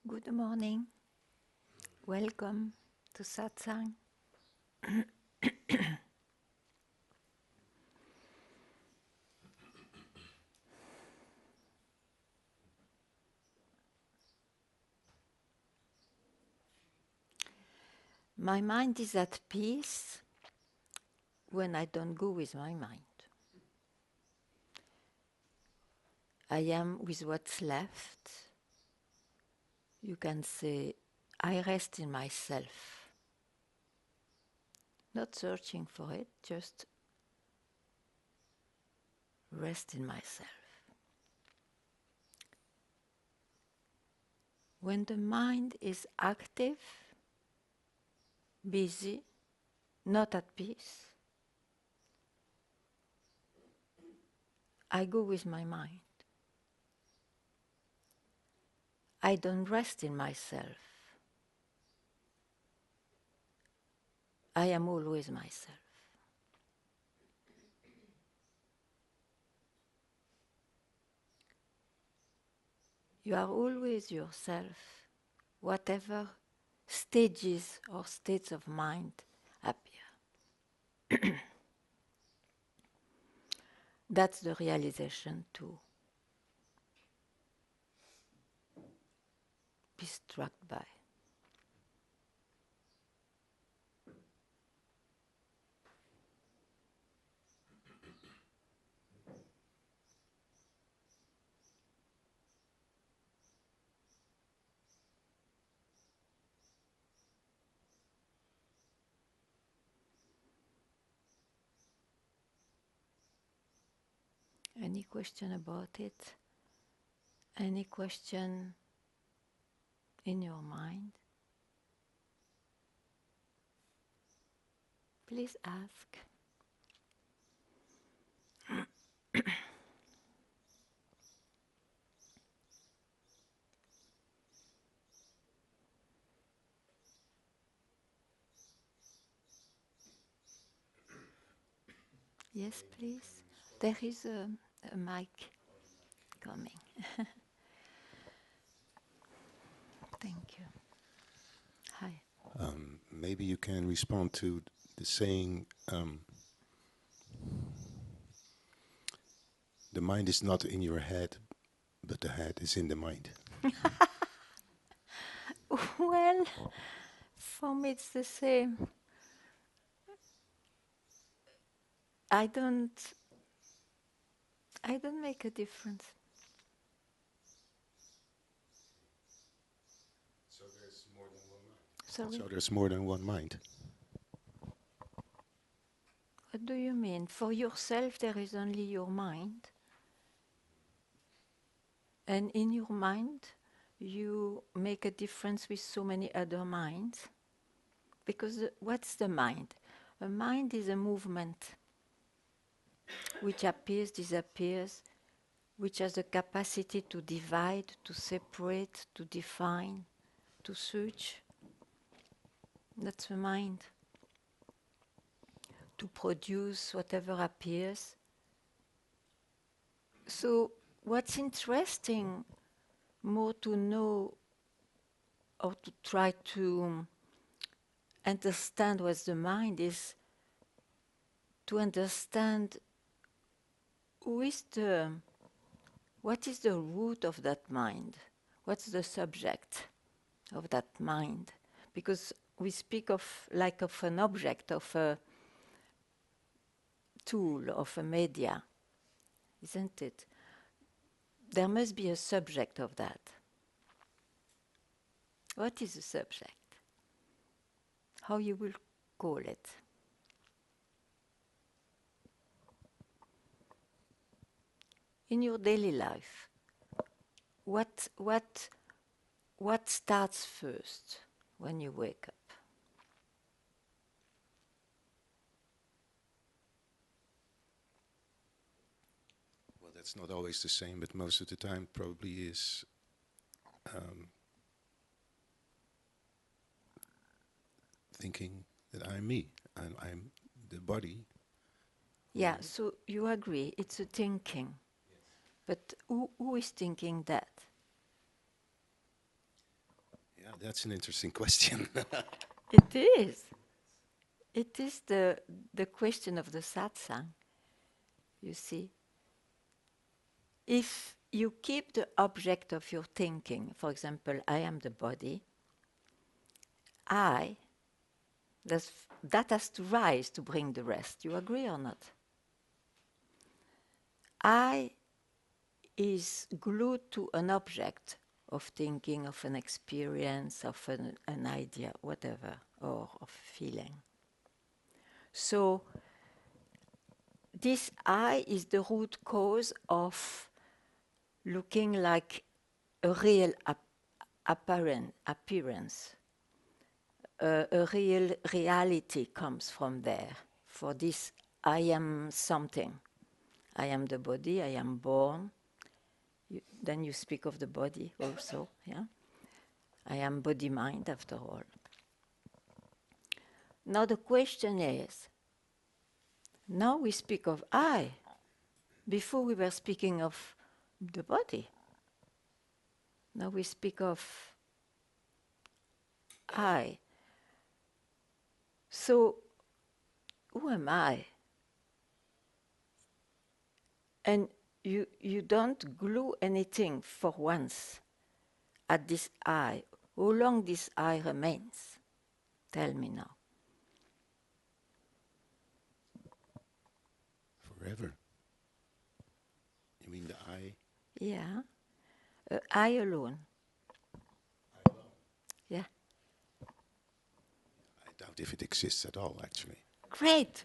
Good morning. Welcome to Satsang. My mind is at peace when I don't go with my mind. I am with what's left. You can say, I rest in myself. Not searching for it, just rest in myself. When the mind is active, busy, not at peace, I go with my mind. I don't rest in myself. I am always myself. You are always yourself, whatever stages or states of mind appear. That's the realization to be struck by. Any question about it? Any question in your mind? Please ask. Yes, please. There is a mic coming. Thank you. Hi. Maybe you can respond to the saying, the mind is not in your head, but the head is in the mind. Well, for me it's the same. I don't make a difference. So there's more than one mind. Sorry? So there's more than one mind. What do you mean? For yourself there is only your mind. And in your mind you make a difference with so many other minds. Because what's the mind? A mind is a movement which appears, disappears, which has the capacity to divide, to separate, to define, to search. That's the mind. To produce whatever appears. So what's interesting more to know or to try to understand what's the mind is to understand what is the root of that mind? What's the subject of that mind? Because we speak of like of an object, of a tool, of a media, isn't it? There must be a subject of that. What is the subject? How you will call it? In your daily life, what starts first when you wake up? Well, that's not always the same, but most of the time probably is thinking that I'm me, and I'm the body. Yeah, so you agree, it's a thinking. Yes. But who is thinking that? That's an interesting question. It is. It is the question of the satsang, you see. If you keep the object of your thinking, for example, I am the body, I, that has to rise to bring the rest. You agree or not? I is glued to an object of thinking, of an experience, of an idea, whatever, or of feeling. So this I is the root cause of looking like a real appearance. A real reality comes from there. For this, I am something. I am the body, I am born. Then you speak of the body also, yeah? I am body-mind after all. Now the question is, now we speak of I. Before we were speaking of the body. Now we speak of I. So, who am I? And you don't glue anything for once at this I. How long this I remains? Tell me now. Forever. You mean the I? Yeah. I alone. I alone. Yeah. I doubt if it exists at all, actually. Great.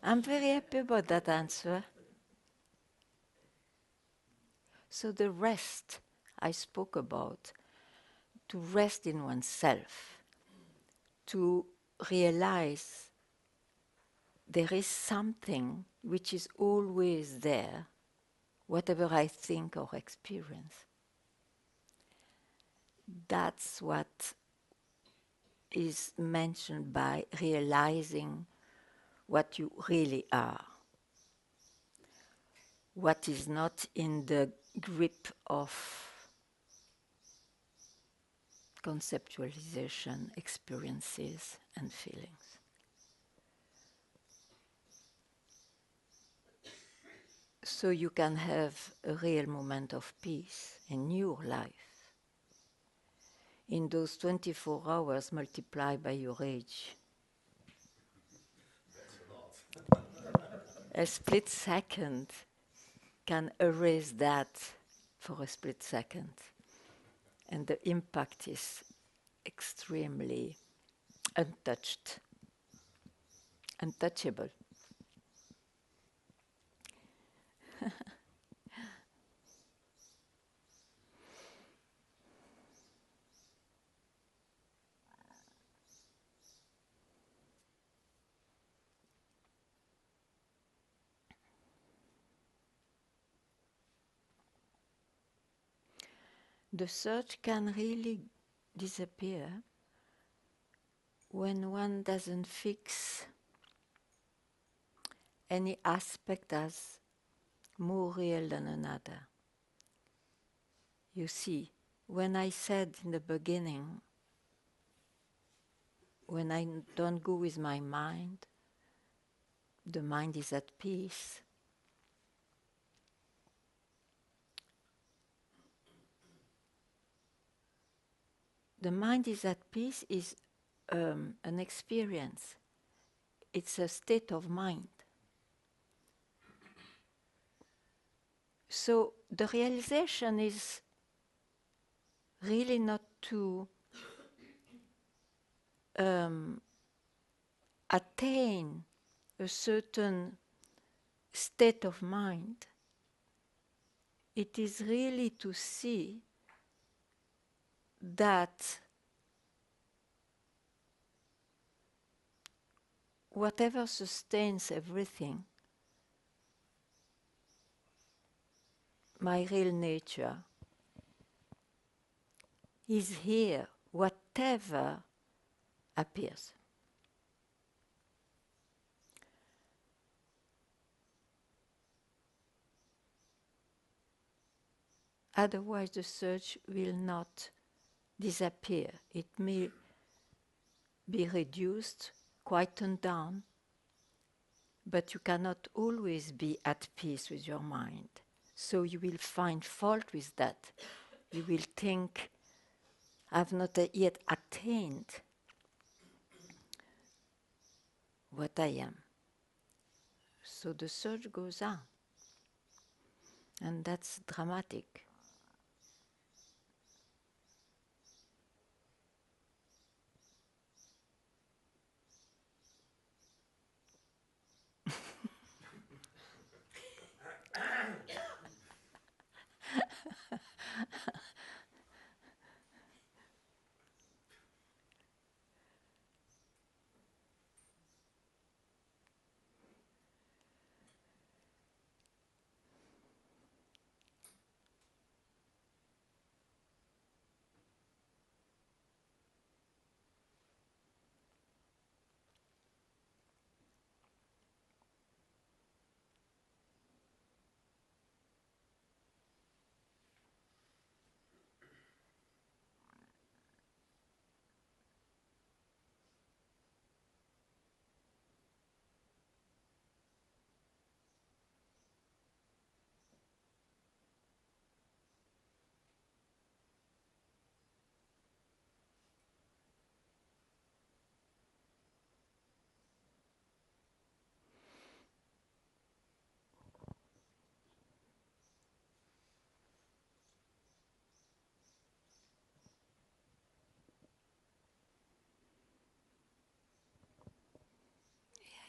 I'm very happy about that answer. So the rest I spoke about, to rest in oneself, to realize there is something which is always there, whatever I think or experience. That's what is mentioned by realizing what you really are, what is not in the grip of conceptualization, experiences, and feelings. So you can have a real moment of peace in your life. In those 24 hours multiplied by your age. A split second can erase that for a split second. And the impact is extremely untouched, untouchable. The search can really disappear when one doesn't fix any aspect as more real than another. You see, when I said in the beginning, when I don't go with my mind, the mind is at peace. The mind is at peace is an experience. It's a state of mind. So the realization is really not to attain a certain state of mind. It is really to see that whatever sustains everything, my real nature, is here, whatever appears. Otherwise, the search will not disappear. It may be reduced, quietened down, but you cannot always be at peace with your mind. So you will find fault with that. You will think, I've not yet attained what I am. So the search goes on. And that's dramatic.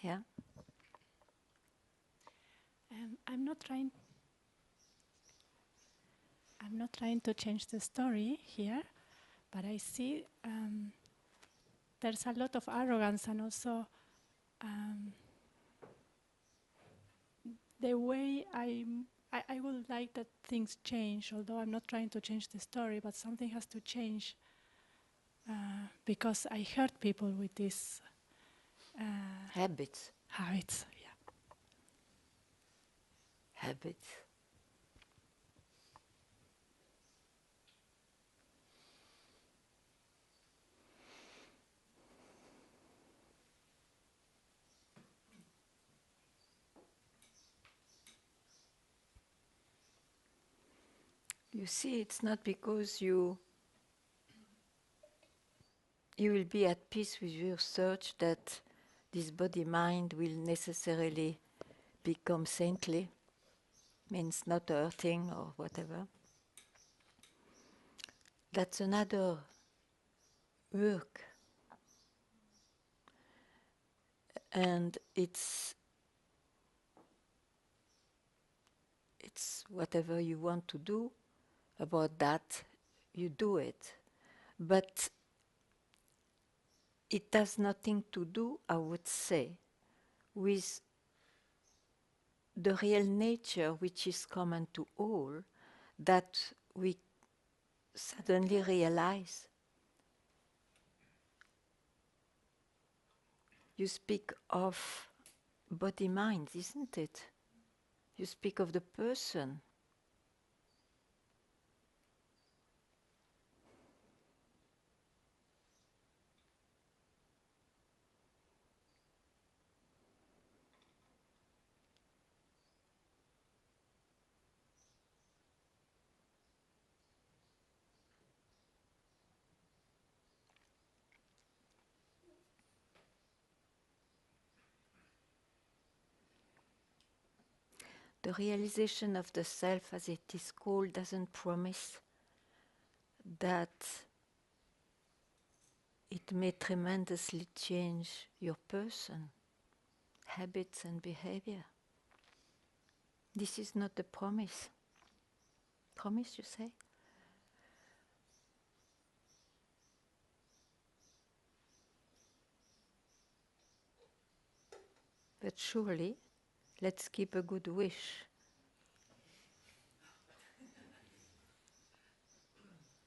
Yeah. I'm not trying to change the story here, but I see there's a lot of arrogance and also um, the way I would like that things change, although I'm not trying to change the story, but something has to change because I hurt people with these Habits. habits. Yeah. Habits. You see, it's not because you will be at peace with your search that this body-mind will necessarily become saintly, means not hurting or whatever. That's another work. And it's whatever you want to do about that, you do it. But it has nothing to do, I would say, with the real nature which is common to all, that we suddenly realize. You speak of body-mind, isn't it? You speak of the person. The realization of the self, as it is called, doesn't promise that it may tremendously change your person, habits and behavior. This is not the promise. Promise, you say? But surely, let's keep a good wish.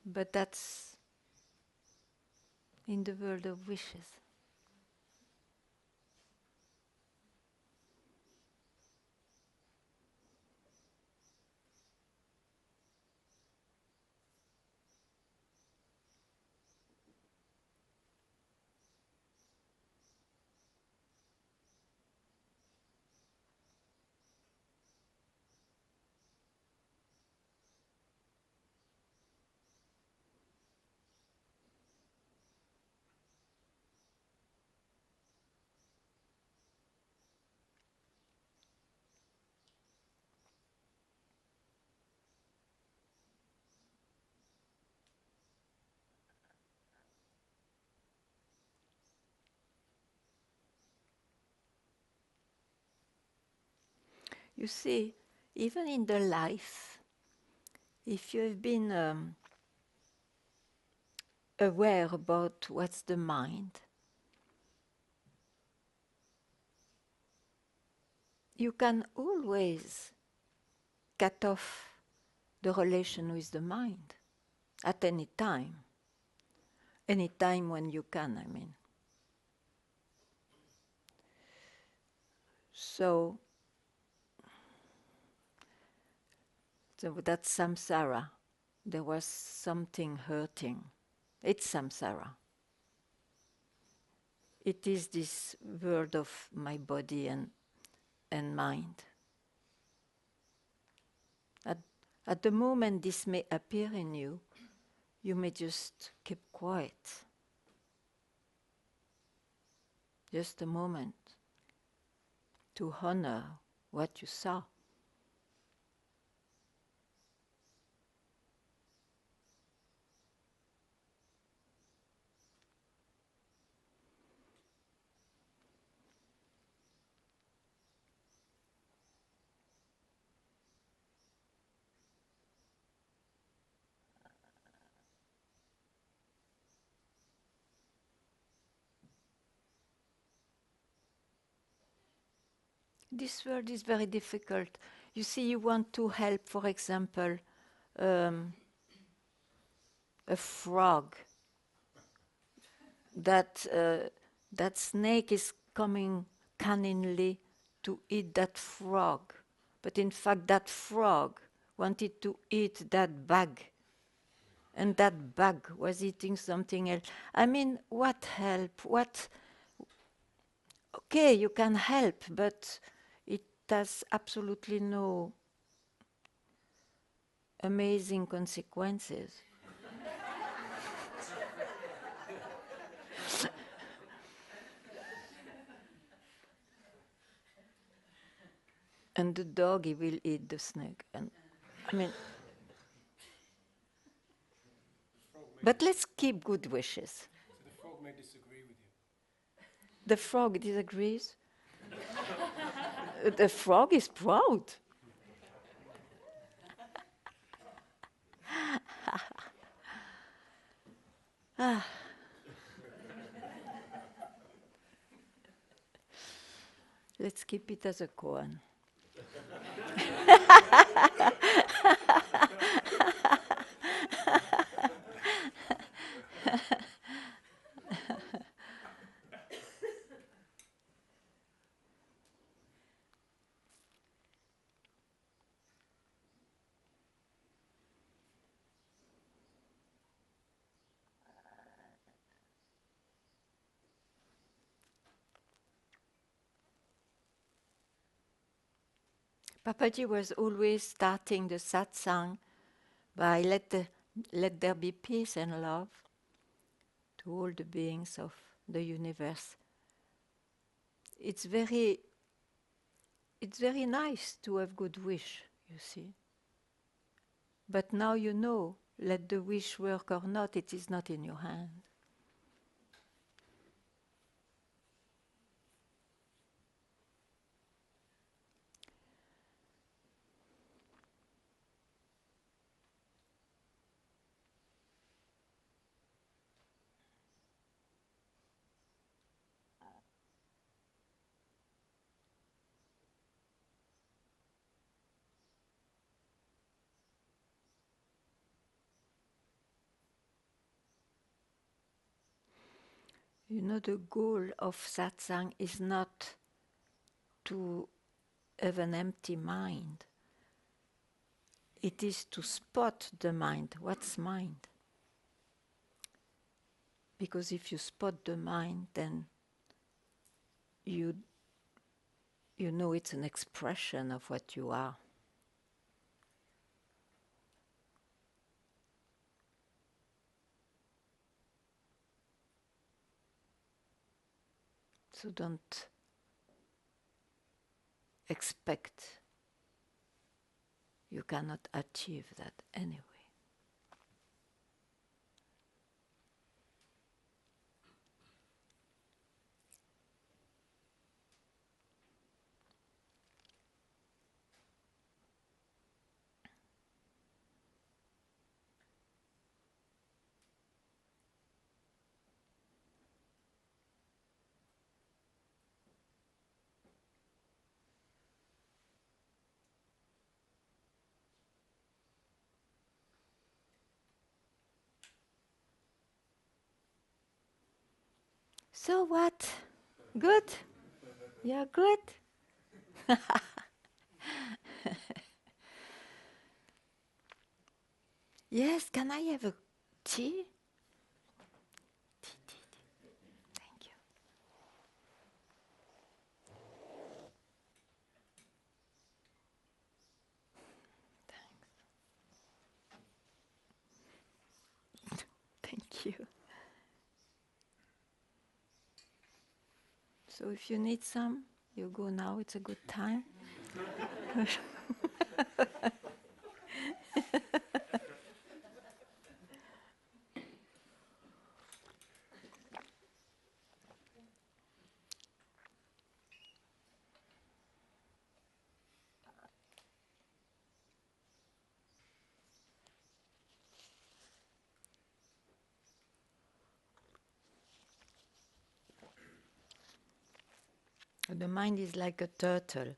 But that's in the world of wishes. You see, even in the life, if you have been aware about what's the mind, you can always cut off the relation with the mind at any time. Any time when you can, I mean. So that's samsara. There was something hurting. It's samsara. It is this world of my body and mind. At the moment this may appear in you, you may just keep quiet. Just a moment to honor what you saw. This world is very difficult. You see, you want to help, for example, a frog. That snake is coming cunningly to eat that frog. But in fact, that frog wanted to eat that bug. And that bug was eating something else. I mean, what help? Okay, you can help, but it has absolutely no amazing consequences. And the dog, he will eat the snake. And I mean, but let's keep good wishes. So the frog may disagree with you. The frog disagrees. The frog is proud. Let's keep it as a koan. Papaji was always starting the satsang by let there be peace and love to all the beings of the universe. It's very nice to have good wish, you see. But now you know, let the wish work or not, it is not in your hand. You know, the goal of satsang is not to have an empty mind. It is to spot the mind. What's mind? Because if you spot the mind, then you know it's an expression of what you are. So don't expect. You cannot achieve that anyway. So what? Good? You're good? Yes, can I have a tea? Tea. Thank you. Thank you. So if you need some, you go now, it's a good time. The mind is like a turtle.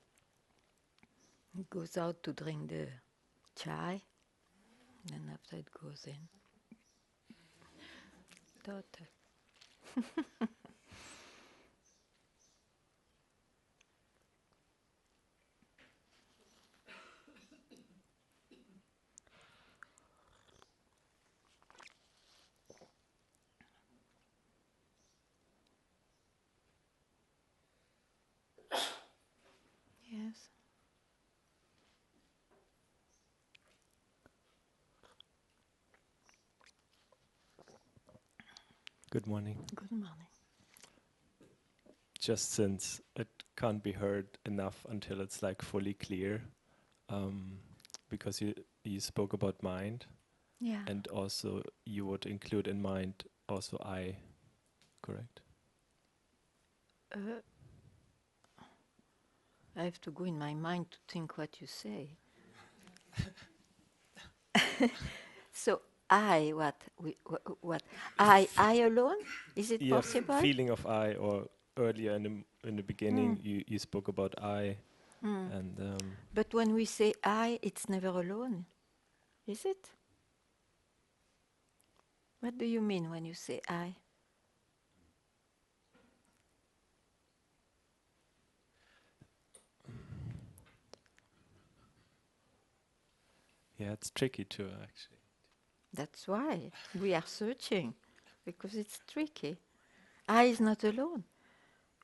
It goes out to drink the chai, and after it goes in. Turtle. Yes. Good morning. Good morning. Just since it can't be heard enough until it's like fully clear, because you spoke about mind, Yeah. and also you would include in mind also I, correct? I have to go in my mind to think what you say. So I, what? What? I alone? Is it Yeah, possible? feeling of I, or earlier in the beginning you spoke about I, and But when we say I, it's never alone, is it? What do you mean when you say I? yeah, it's tricky too actually. That's why we are searching, because it's tricky. I is not alone.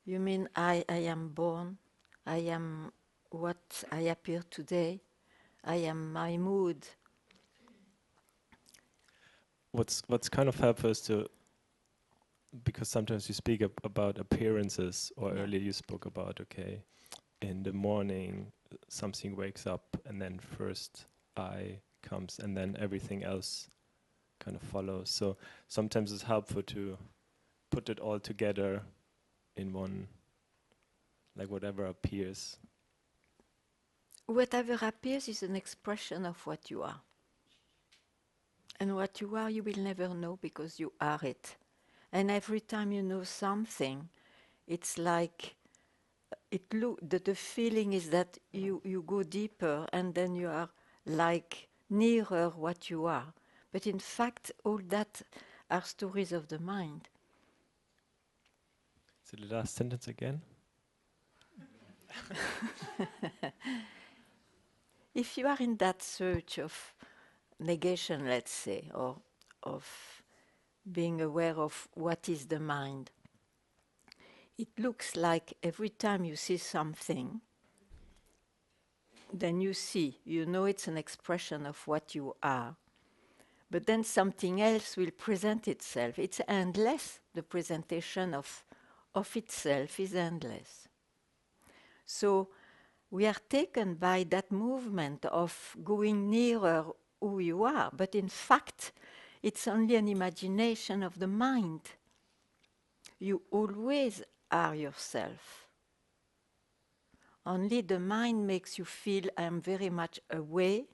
You mean I am born, I am what I appear today, I am my mood. What's kind of helpful is to, because sometimes you speak about appearances, or Yeah. earlier you spoke about, okay, in the morning something wakes up and then first I comes and then everything else kind of follows. So sometimes it's helpful to put it all together in one, like whatever appears. Whatever appears is an expression of what you are. And what you are, you will never know because you are it. And every time you know something, it's like the feeling is that you go deeper and then you are like nearer what you are. But in fact, all that are stories of the mind. So the last sentence again. If you are in that search of negation, let's say, or of being aware of what is the mind, it looks like every time you see something, then you know it's an expression of what you are. But then something else will present itself. It's endless. The presentation of itself is endless. So we are taken by that movement of going nearer who you are, but in fact, it's only an imagination of the mind. You always are yourself. Only the mind makes you feel I am very much away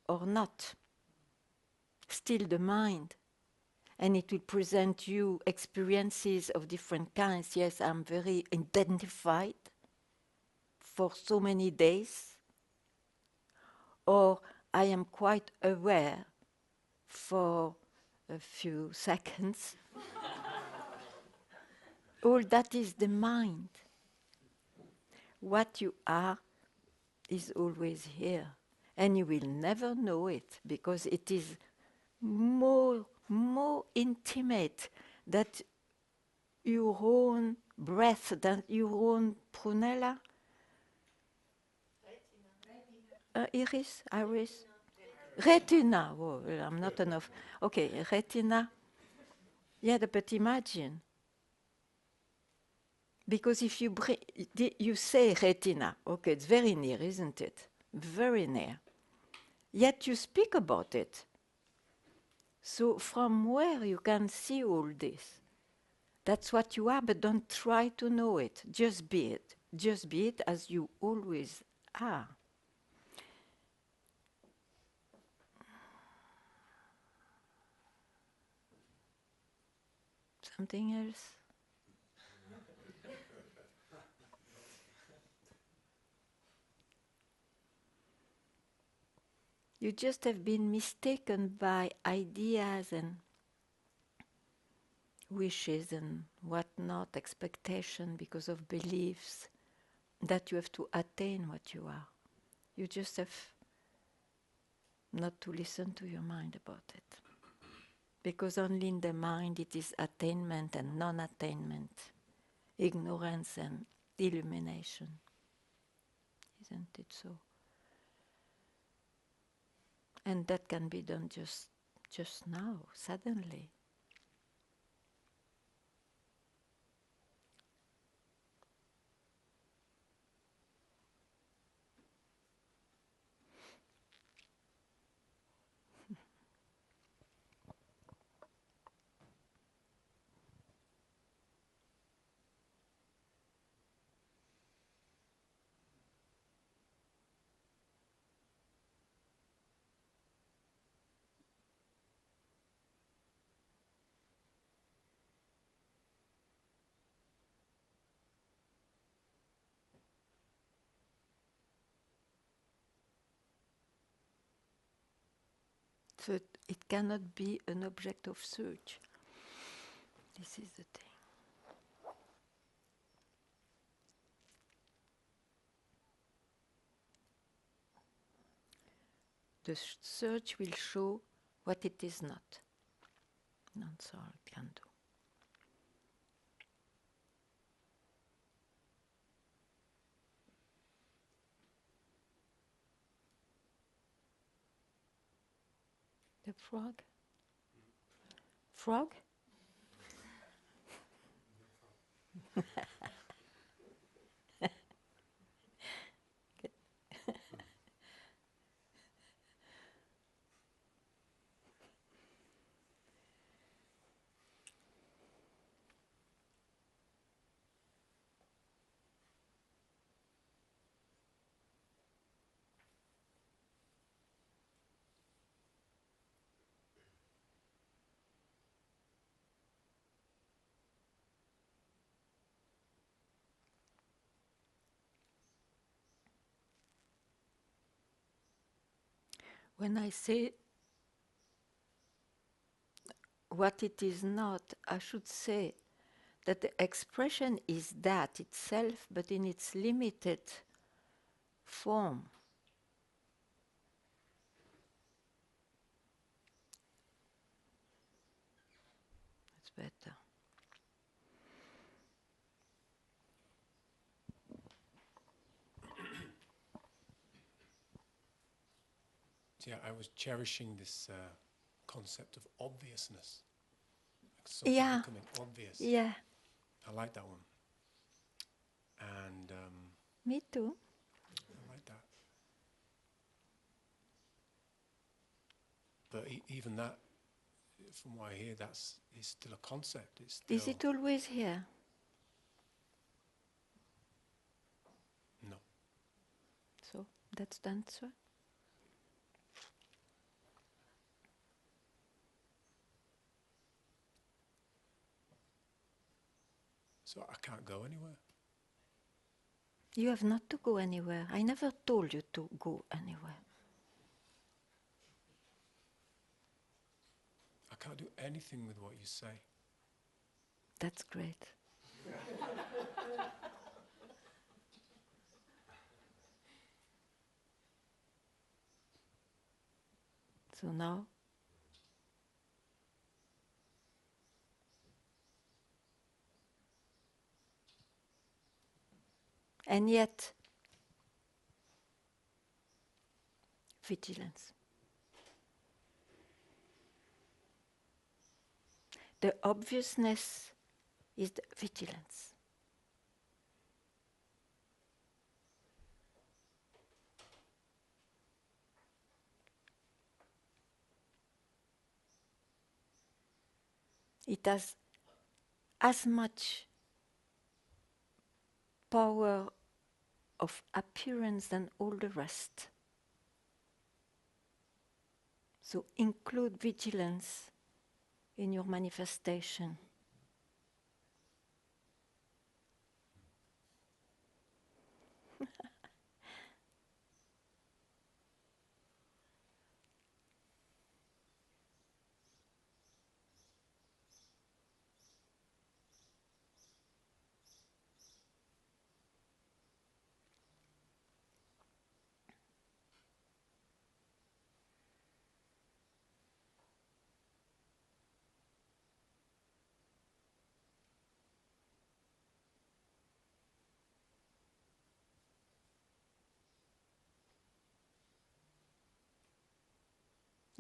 or not. Still the mind. And it will present you experiences of different kinds. Yes, I'm very identified for so many days. Or I am quite aware for a few seconds. All that is the mind. What you are is always here. And you will never know it because it is more intimate that your own breath, than your own prunella. Iris? Iris? Retina. Oh, I'm not enough. Okay, retina. Yeah, but imagine. Because if you you say retina, okay, it's very near, isn't it? Very near. Yet you speak about it. So from where you can see all this? That's what you are, but don't try to know it. Just be it. Just be it as you always are. Something else? You just have been mistaken by ideas and wishes and whatnot, expectation because of beliefs that you have to attain what you are. You just have not to listen to your mind about it. Because only in the mind it is attainment and non-attainment, ignorance and illumination. Isn't it so? And that can be done just now, suddenly. So it cannot be an object of search. This is the thing. The search will show what it is not. That's all it can do. The frog? Frog? When I say what it is not, I should say that the expression is that itself, but in its limited form. It's better. Yeah, I was cherishing this concept of obviousness. Like Yeah. something becoming obvious. Yeah, I like that one. And me too. I like that. But even that, from what I hear, is still a concept. It's still Is it always here? no. So that's the answer. So I can't go anywhere. You have not to go anywhere. I never told you to go anywhere. I can't do anything with what you say. That's great. So now, and yet, vigilance. The obviousness is the vigilance. It has as much power of appearance than all the rest. So include vigilance in your manifestation.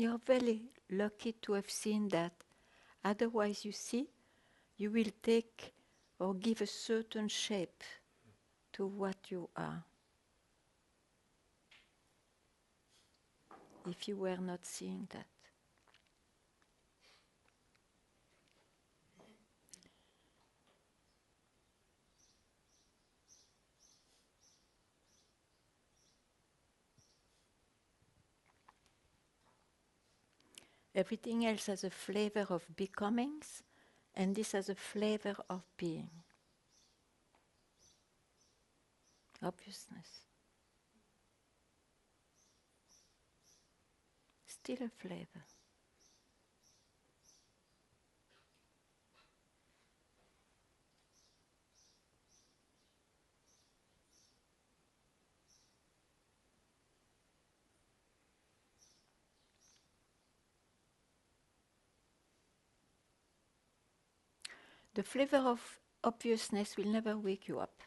You're very lucky to have seen that. Otherwise, you see, you will take or give a certain shape to what you are. If you were not seeing that. Everything else has a flavor of becomings, and this has a flavor of being. Obviousness. Still a flavor. The flavor of obviousness will never wake you up.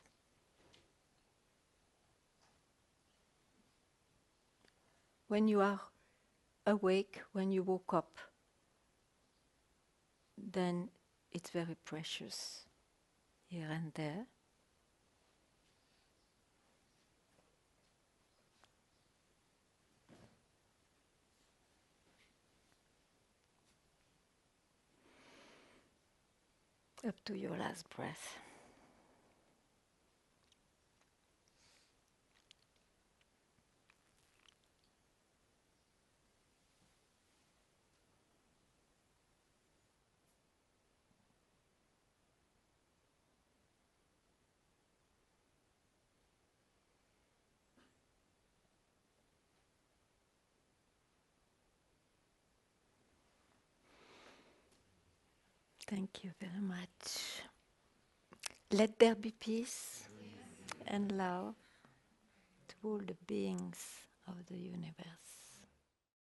When you are awake, when you woke up, then it's very precious here and there. Up to your last breath. Thank you very much. Let there be peace and love to all the beings of the universe.